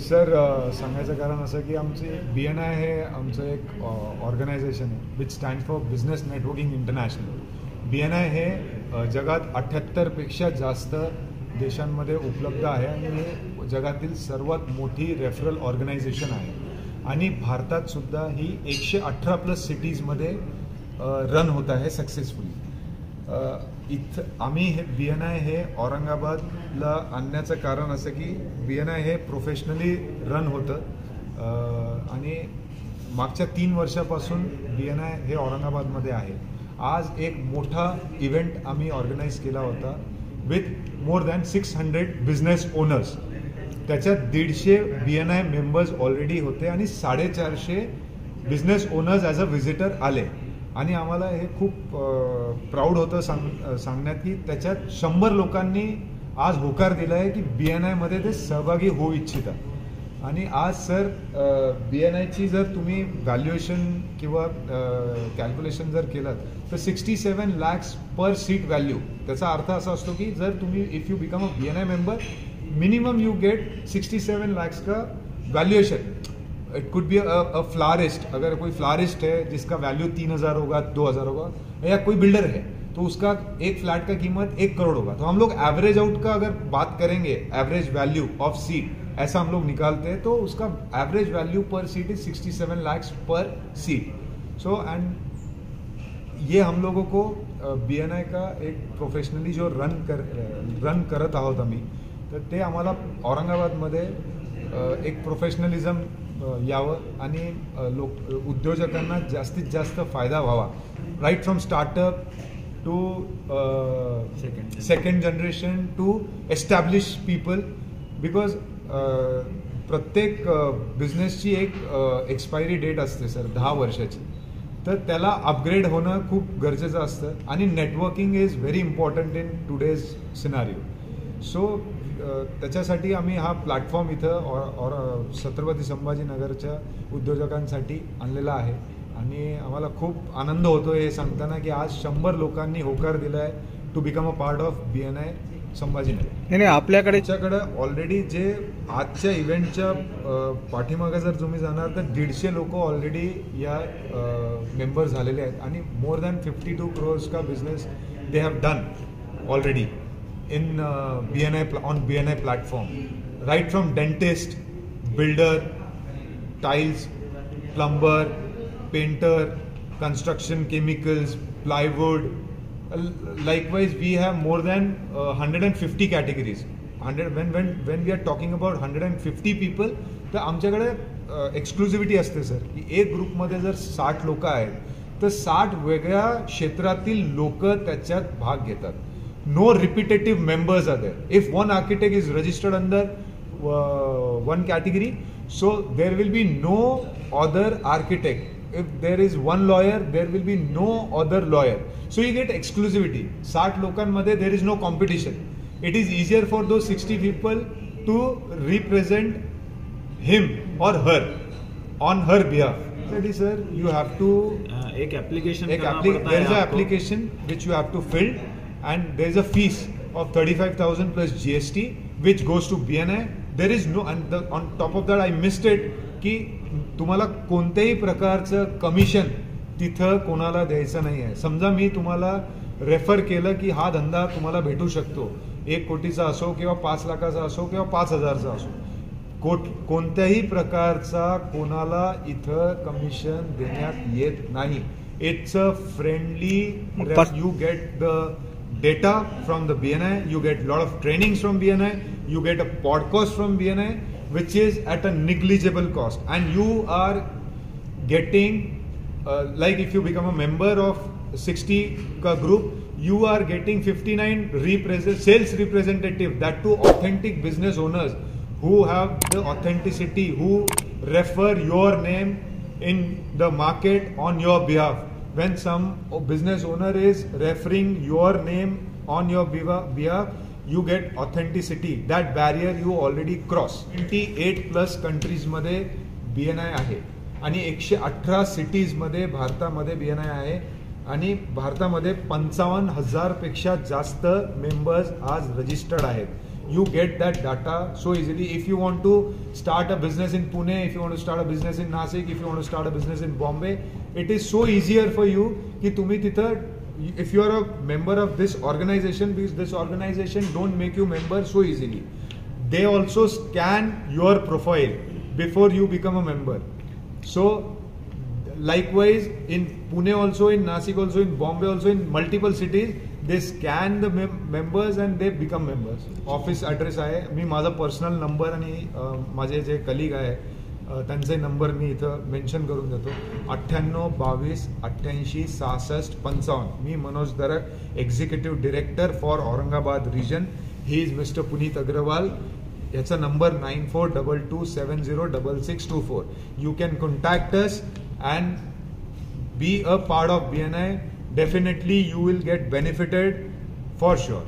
Sir सांगायचं कारण असं की आमचे BNI हे आमचं एक ऑर्गनायझेशन आहे which stand for business networking international. BNI हे जगात 78पेक्षा जास्त देशांमध्ये उपलब्ध आहे आणि हे जगातील सर्वात मोठी रेफरल ऑर्गनायझेशन आहे आणि भारतात सुद्धा ही 118+ सिटीजमध्ये रन होत आहे सक्सेसफुली. इथं आम्ही हे BNI हे औरंगाबादला आणण्याचं कारण असं की BNI हे प्रोफेशनली रन होतं आणि मागच्या 3 वर्षापासून BNI हे औरंगाबादमध्ये आहे. आज एक मोठा इव्हेंट आम्ही ऑर्गनाईज केला होता with more than 600 business owners. त्याच्यात 150 BNI मेंबर्स ऑलरेडी होते आणि 450 business owners as a visitor आले आणि आम्हाला हे खूप प्राऊड होतं सांगण्यात की त्याच्यात 100 लोकांनी आज होकार दिला आहे की BNIमध्ये ते सहभागी होऊ इच्छितात. आणि आज सर BNIची जर तुम्ही व्हॅल्युएशन किंवा कॅल्क्युलेशन जर केलं तर 67 lakhs पर सीट व्हॅल्यू. त्याचा अर्थ असा असतो की जर तुम्ही if you become a BNI member minimum you get 67 lakhs का valuation. It could be a फ्लारिस्ट. अगर कोई फ्लारिस्ट है जिसका वैल्यू 3,000 होगा 2,000 होगा या कोई बिल्डर है तो उसका एक फ्लैट का कीमत 1 करोड़ होगा. तो हम लोग एवरेज आउट का अगर बात करेंगे एवरेज वैल्यू ऑफ सीट ऐसा हम लोग निकालते हैं तो उसका average value per seat is 67 lakhs per seat. So and ये हम लोगों को BNI का एक प्रोफेशनली जो रन करत आहोत आम्ही तर ते आम्हाला औरंगाबादमध्ये एक प्रोफेशनलिझम यावं आणि उद्योजकांना जास्तीत जास्त फायदा व्हावा. Right from startup to second generation to establish people. Because प्रत्येक बिझनेसची एक एक्सपायरी डेट असते सर 10 वर्षाची. तर त्याला अपग्रेड होणं खूप गरजेचं असतं आणि networking is very important in today's scenario. So त्याच्यासाठी आम्ही हा प्लॅटफॉर्म इथं छत्रपती संभाजीनगरच्या उद्योजकांसाठी आणलेला आहे आणि आम्हाला खूप आनंद होतो हे सांगताना की आज 100 लोकांनी होकार दिला आहे to become a part of BNI Sambhajinagar. नाही आपल्याकडे ऑलरेडी जे आजच्या इव्हेंटच्या पाठीमागे जर तुम्ही जाणार तर 150 लोक ऑलरेडी या मेंबर झालेले आहेत आणि मोर दॅन 52 crores का business they have done already in on BNI platform. Right from dentist, builder, tiles, plumber, painter, construction chemicals, plywood. Likewise, we have more than 150 categories. When we are talking about 150 people, तर आमच्याकडे एक्सक्लुझिव्हिटी असते sir की एक ग्रुपमध्ये जर 60 लोक आहेत तर 60 वेगळ्या क्षेत्रातील लोक त्याच्यात भाग घेतात. No repetitive members are there. If one architect is registered under one category, so there will be no other architect. If there is one lawyer, there will be no other lawyer. So you get exclusivity. 60 लोकांमध्ये there is no competition. It is easier for those 60 people to represent him or her on her behalf. That is, sir, you have to एक application there is an application which you have to fill. And there is a fees of 35,000 plus GST which goes to BNI. There is no, and on top of that I missed it की तुम्हाला कोणत्याही प्रकारचं commission तिथं कोणाला द्यायचं नाही आहे. समजा मी तुम्हाला रेफर केलं की हा धंदा तुम्हाला भेटू शकतो 1 कोटीचा असो किंवा 5 लाखाचा असो किंवा 5,000चा असो. कोणत्याही प्रकारचा कोणाला इथं कमिशन देण्यात येत नाही. It's a friendly. You get the data from the BNI, you get a lot of trainings from BNI, you get a podcast from BNI which is at a negligible cost, and you are getting like if you become a member of 60 ka group, you are getting 59 sales representative, that too authentic business owners who have the authenticity, who refer your name in the market on your behalf. When some business owner is referring your name on your behalf, you get authenticity. That barrier you already cross. 28+ countries मध्ये BNI आहे आणि 118 cities मध्ये भारतामध्ये BNI आहे आणि भारतामध्ये 55,000 पेक्षा जास्त मेंबर्स आज रजिस्टर्ड आहेत. you get that data so easily. If you want to start a business in Pune, if you want to start a business in Nasik, if you want to start a business in Bombay, it is so easier for you ki tumhi titha, if you are a member of this organization, because this organization don't make you member so easily. They also scan your profile before you become a member. So likewise in Pune also, in Nasik also, in Bombay also, in multiple cities, they scan the members and they become members. Office address आहे, मी माझा personal number आणि माझे जे colleague आहे त्यांचे number मी इथं mention करून देतो. 98-22-88-66-55. मी Manoj Darak, executive director for Aurangabad region. He is mister Puneet Agrawal. याचा number 9422706624. You can contact us and be a part of BNI. Definitely you will get benefited for sure.